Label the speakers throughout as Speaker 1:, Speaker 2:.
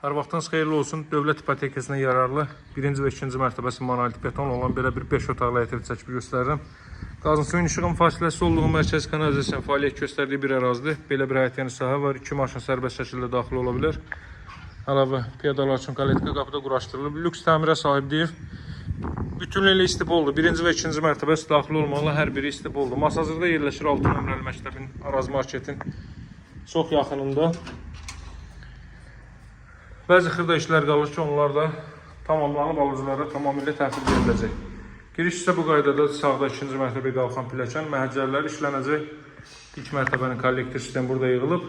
Speaker 1: Hər vaxtınız xeyirli olsun. Dövlət ipotekasına yararlı 1-ci və 2-ci mərtəbəsi monolit beton olan belə bir 5 otaqlı həyət evi çəkib göstərirəm. Qazın suyun işığın fasiləsi olduğu mərkəzi kanalizasiya fəaliyyət göstərdiyi bir ərazidir. Belə bir həyət sahə var. 2 maşın sərbəst şəkildə daxil ola bilər. Əlavə piyadalar üçün kaletka qapıda quraşdırılıb. Lüks təmirə sahibdir. Bütünlüklə istipoldur. 1-ci və 2-ci mərtəbəsi daxil olmalı, hər biri istipoldur. Masazırda yerləşir 6 nömrəli məktəbin, Araz marketin çox yaxınında. Bəzi xırda işlər qalır ki, onlar da tamamlanıb alıcılara tamamilə təhvil veriləcək. Giriş isə bu qaydada sağda 2-ci mərtəbəyə qalxan pilləkən, məhəccərlər işlənəcək. İlk mərtəbənin kollektor sistemi burada yığılıb.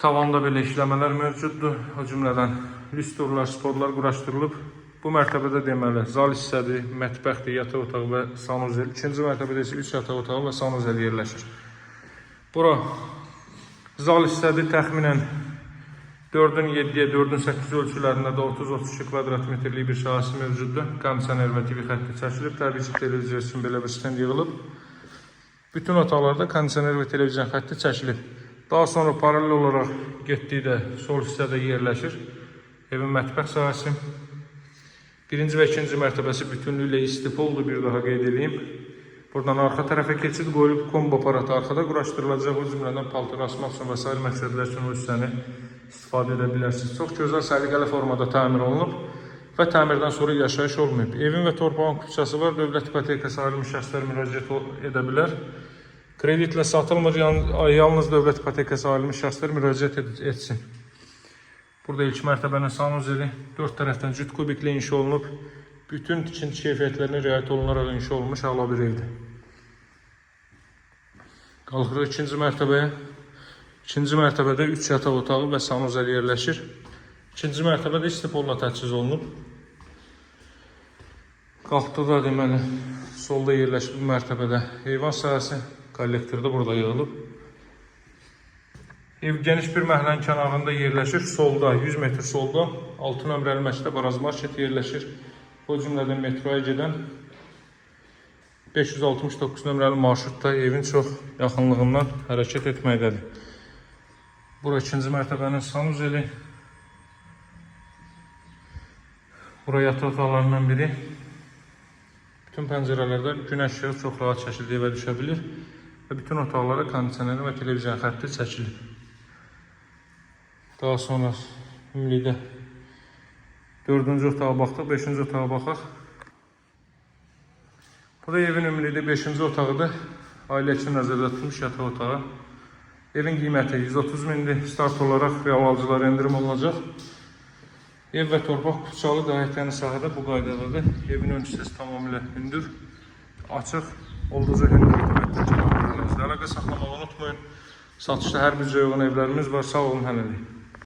Speaker 1: Tavanda belə işləmələr mövcuddur. O cümlədən lüstrlar, sporlar quraşdırılıb. Bu mərtəbədə deməli zal hissədir, mətbəxdir, yataq otağı və sanuzel. 2-ci mərtəbədə isə 3 yataq otağı və sanuzel yerləşir. Bura zal hissədir, təxminən 4-ün 7-yə, 4-ün 8 ölçülərində də 30-32 kvadrat metrlik bir sahəsi mövcuddur. Kondisioner və TV xətti çəkilib, təbii ki, televizor üçün belə bir stend yığılıb. Bütün otaqlarda kondisioner və televizyon xətti çəkilib. Daha sonra paralel olaraq getdikdə sol hissədə yerləşir evin mətbəx sahəsi. 1-ci və 2-ci mərtəbəsi bütünlüklə istipoldur, bir daha qeyd edeyim. Buradan arxa tərəfə keçid qoyulub, kombo aparatı arxada quraşdırılacaq. O cümlədən paltar asmaq üçün və sair məqsədlər üçün o hissəni istifadə edə bilərsiniz. Çox gözəl, səliqəli formada təmir olunub və təmirdən sonra yaşayış olmayıb. Evin və torpağın küçəsi var. Dövlət ipotekası ayrılmış şəxslər müraciət edə bilər. Kreditlə satılmır, yalnız dövlət ipotekası ayrılmış şəxslər müraciət etsin. Burada ilk mərtəbənin sanuzeli 4 tərəfdən cüt kubiklə inşa olunub. Bütün tikinti keyfiyyətlərinə riayət olunaraq inşa olunmuş əla bir evdir. Qalxırıq 2-ci mərtəbəyə. 2-ci mərtəbədə 3 yataq otağı və sanuzel yerləşir. 2-ci mərtəbədə istipolla təchiz olunub. Qalxdıqda deməli solda yerləşib bu mərtəbədə heyvan sahəsi, kollektorda burada yığılıb. Ev geniş bir məhəllənin kənarında yerləşir. Solda 100 metr solda 6 nömrəli məktəb Araz market yerləşir. O cümlədən metroya gedən 569 nömrəli marşrutda evin çox yaxınlığından hərəkət etməkdədir. Bura 2-ci mərtəbənin sanuzeli. Bura yataq otaqlarından biri. Bütün pəncərələrdə günəş işığı çox rahat şəkildə evə düşə bilir və bütün otaqlara kondisioner və televizyon xətti çəkilib. Daha sonra ümumilikdə 4-cü otağa baxdıq, 5-ci otağa baxaq. Bu da evin ümumilikdə 5-ci otağıdır. Ailə üçün nəzərdə tutulmuş yataq otağı. Evin qiyməti 130 mindir. Start olaraq real alıcılara endirim olunacaq. Ev və torpaq kupçalı qəhətYəni sahədə bu qaydadadır. Evin ön hissəsi tamamilə hündür, açıq, olduqca hündür. Əlaqə saxlamağı unutmayın. Satışda hər bir cür uyğun evlərimiz var. Sağ olun, hələlik.